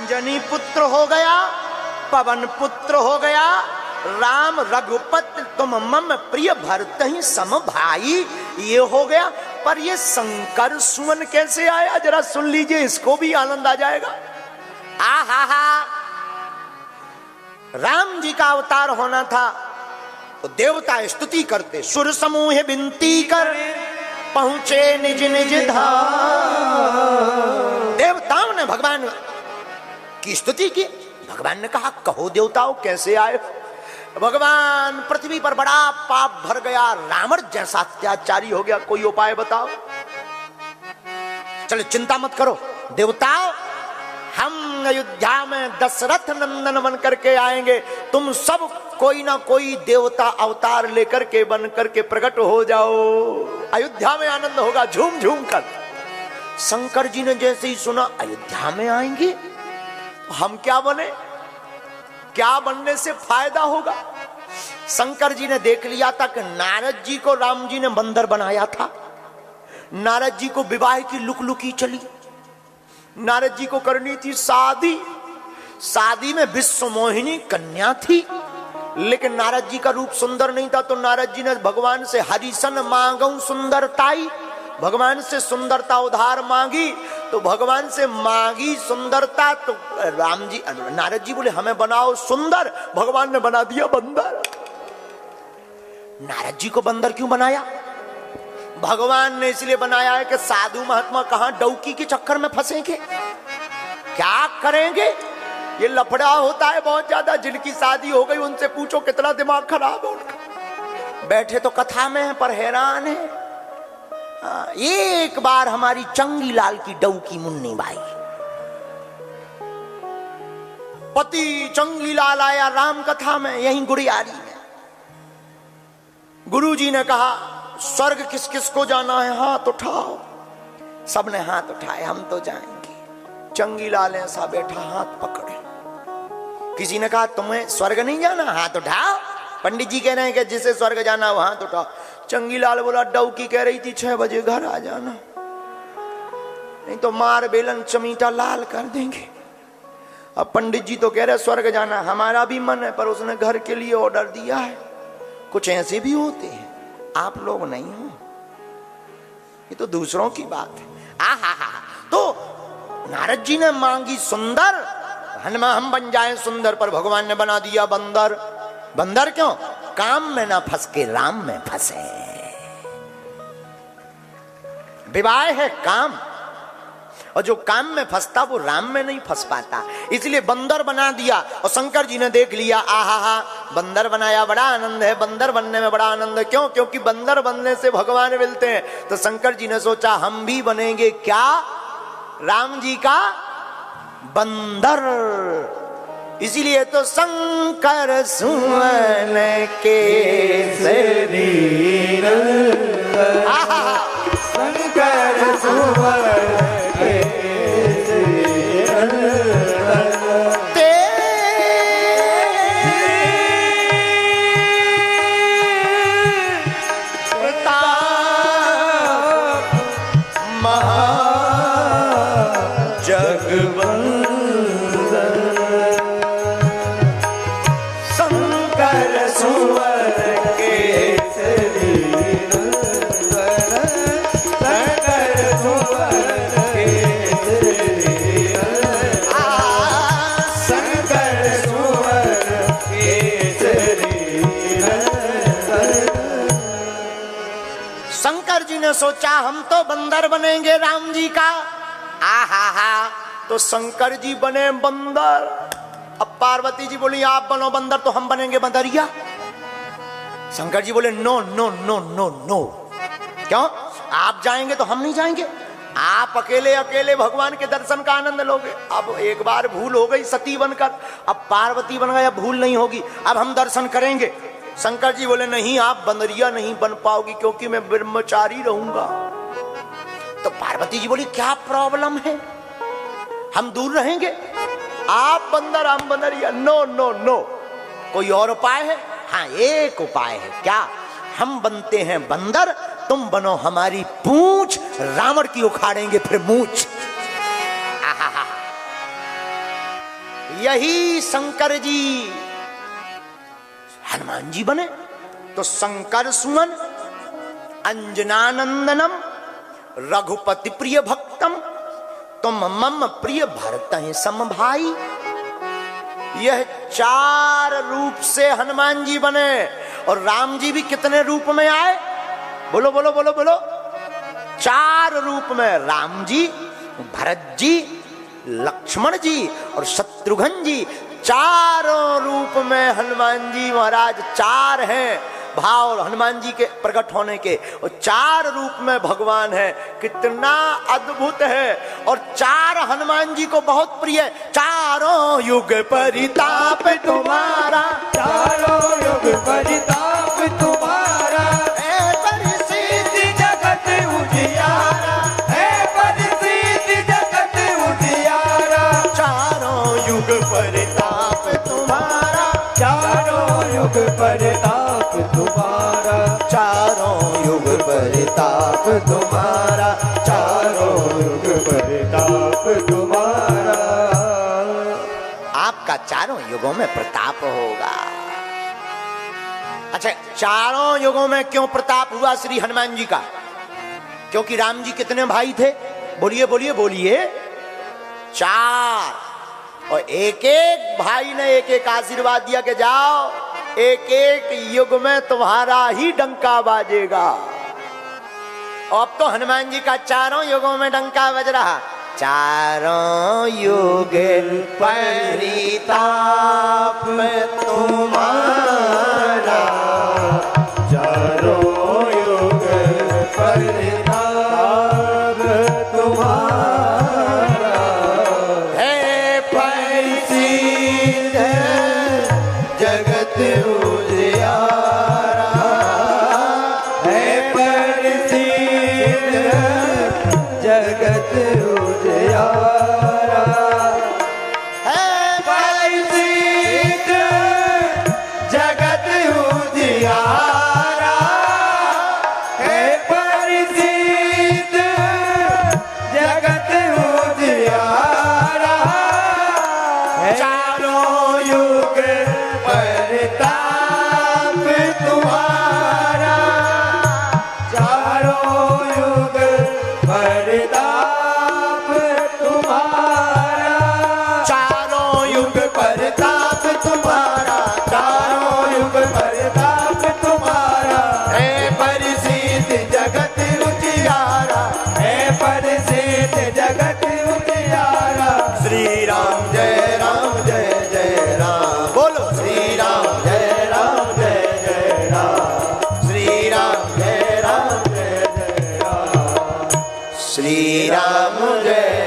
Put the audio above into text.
अंजनी पुत्र हो गया, पवन पुत्र हो गया, राम रघुपति तुम मम प्रिय भरत ही सम भाई, ये हो गया। पर ये शंकर सुमन कैसे आया, जरा सुन लीजिए, इसको भी आनंद आ जाएगा। आहा, राम जी का अवतार होना था तो देवता स्तुति करते, सुर समूह विनती कर पहुंचे निज निज धाम। देवताओं ने भगवान की स्तुति की। भगवान ने कहा, कहो देवताओं कैसे आए। भगवान, पृथ्वी पर बड़ा पाप भर गया, रावण जैसा अत्याचारी हो गया, कोई उपाय बताओ। चलो चिंता मत करो देवताओं, हम अयोध्या में दशरथ नंदन बन करके आएंगे, तुम सब कोई ना कोई देवता अवतार लेकर के बन करके प्रकट हो जाओ, अयोध्या में आनंद होगा झूम झूम कर। शंकर जी ने जैसे ही सुना अयोध्या में आएंगे, हम क्या बने, क्या बनने से फायदा होगा। शंकर जी ने देख लिया था कि नारद जी को राम जी ने बंदर बनाया था, नारद जी को विवाह की लुकलुकी चली, नारद जी को करनी थी शादी, शादी में विश्व मोहिनी कन्या थी, लेकिन नारद जी का रूप सुंदर नहीं था, तो नारद जी ने भगवान से हरिशन मांगू सुंदरताई, भगवान से सुंदरता उधार मांगी, तो भगवान से मांगी सुंदरता, तो राम जी नारद जी बोले हमें बनाओ सुंदर, भगवान ने बना दिया बंदर। नारद जी को बंदर क्यों बनाया, भगवान ने इसलिए बनाया है कि साधु महात्मा कहां डौकी के चक्कर में फंसेंगे, क्या करेंगे, ये लफड़ा होता है बहुत ज्यादा। जिनकी शादी हो गई उनसे पूछो कितना दिमाग खराब है उनका, बैठे तो कथा में है पर हैरान है। एक बार हमारी चंगी लाल की डौकी मुन्नी बाई, पति चंगी लाल आया राम कथा में, यहीं गुड़ियारी में। गुरुजी ने कहा स्वर्ग किस किस को जाना है, हाथ उठाओ। सबने हाथ उठाए, हम तो जाएंगे। चंगी लाल ऐसा बैठा हाथ पकड़े। किसी ने कहा तुम्हें स्वर्ग नहीं जाना, हाथ उठाओ। पंडित जी कह रहे हैं कि जिसे स्वर्ग जाना हो हाथ उठाओ। चंगी लाल बोला डौकी कह रही थी 6 बजे घर आ जाना, नहीं तो मार बेलन चमीटा लाल कर देंगे। अब पंडित जी तो कह रहे स्वर्ग जाना, हमारा भी मन है पर उसने घर के लिए ऑर्डर दिया है। कुछ ऐसे भी होते हैं, आप लोग नहीं हो, ये तो दूसरों की बात है। आहा, तो नारद जी ने मांगी सुंदर, हम बन जाए सुंदर, पर भगवान ने बना दिया बंदर। बंदर क्यों, काम में ना फंस के राम में फंसे। विवाह है काम, और जो काम में फंसता वो राम में नहीं फंस पाता, इसलिए बंदर बना दिया। और शंकर जी ने देख लिया, आहा, बंदर बनाया, बड़ा आनंद है, बंदर बनने में बड़ा आनंद है। क्यों, क्योंकि बंदर बनने से भगवान मिलते हैं। तो शंकर जी ने सोचा हम भी बनेंगे क्या, राम जी का बंदर। इसीलिए तो शंकर सुमन के शरीर, शंकर सुमन के सोचा हम तो बंदर बनेंगे राम जी का। आहा, तो शंकर जी बने बंदर। अब पार्वती जी बोली आप बनो बंदर तो हम बनेंगे बंदरिया। शंकर जी बोले no no no no no. क्यों, आप जाएंगे तो हम नहीं जाएंगे, आप अकेले अकेले भगवान के दर्शन का आनंद लोगे। अब एक बार भूल हो गई सती बनकर, अब पार्वती बन गया, भूल नहीं होगी, अब हम दर्शन करेंगे। शंकर जी बोले नहीं, आप बंदरिया नहीं बन पाओगी क्योंकि मैं ब्रह्मचारी रहूंगा। तो पार्वती जी बोली क्या प्रॉब्लम है, हम दूर रहेंगे, आप बंदर हम बंदरिया। नो नो नो, कोई और उपाय है? हाँ, एक उपाय है। क्या? हम बनते हैं बंदर, तुम बनो हमारी पूंछ, रावण की उखाड़ेंगे फिर मूंछ। यही शंकर जी हनुमान जी बने। तो शंकर सुमन अंजनानंदनम रघुपति प्रिय भक्तम तुम मम प्रिय भरत सम भाई। यह 4 रूप से हनुमान जी बने। और राम जी भी कितने रूप में आए? बोलो बोलो बोलो बोलो। 4 रूप में राम जी, भरत जी, लक्ष्मण जी और शत्रुघ्न जी। 4 रूप में हनुमान जी महाराज 4 हैं भाव हनुमान जी के प्रकट होने के। और 4 रूप में भगवान है। कितना अद्भुत है। और 4 हनुमान जी को बहुत प्रिय। चारों युग परिताप तुम्हारा, चारों युग परिताप तुम्हारा, है परिसिद्धि जगत उजियारा, है परिसिद्धि जगत उजियारा। चारों युग परिताप तुम्हारा, चारों युग परिताप तुम्हारा, चारों युग परिताप तुम्हारा, चारों युग परिताप तुम्हारा। आपका चारों युगों में प्रताप होगा। अच्छा, चारों युगों में क्यों प्रताप हुआ श्री हनुमान जी का? क्योंकि राम जी कितने भाई थे? बोलिए बोलिए बोलिए। 4। और एक एक भाई ने एक एक आशीर्वाद दिया कि जाओ एक एक युग में तुम्हारा ही डंका बाजेगा। और अब तो हनुमान जी का चारों युगों में डंका बज रहा। चारों युग परिताप तुम्हारा, चारों युग परिताप तुम्हारा, है परिसिद्ध जगत उजियारा, है परिसिद्ध जगत उजियारा, है परिसिद्ध जगत उजियारा, है परिसिद्ध जगत उजियारा, है चारों युग परिताप तुम्हारा, चारों युग परिताप तुम्हारा, चारों युग परिताप तुम्हारा, चारों युग परिताप तुम्हारा, है परिसिद्ध जगत उजियारा, है परिसिद्ध जगत उजियारा। श्री राम जय राम जय जय राम। बोलो श्री राम जय राम जय जय राम। श्री राम जय राम जय जय राम। श्री राम जय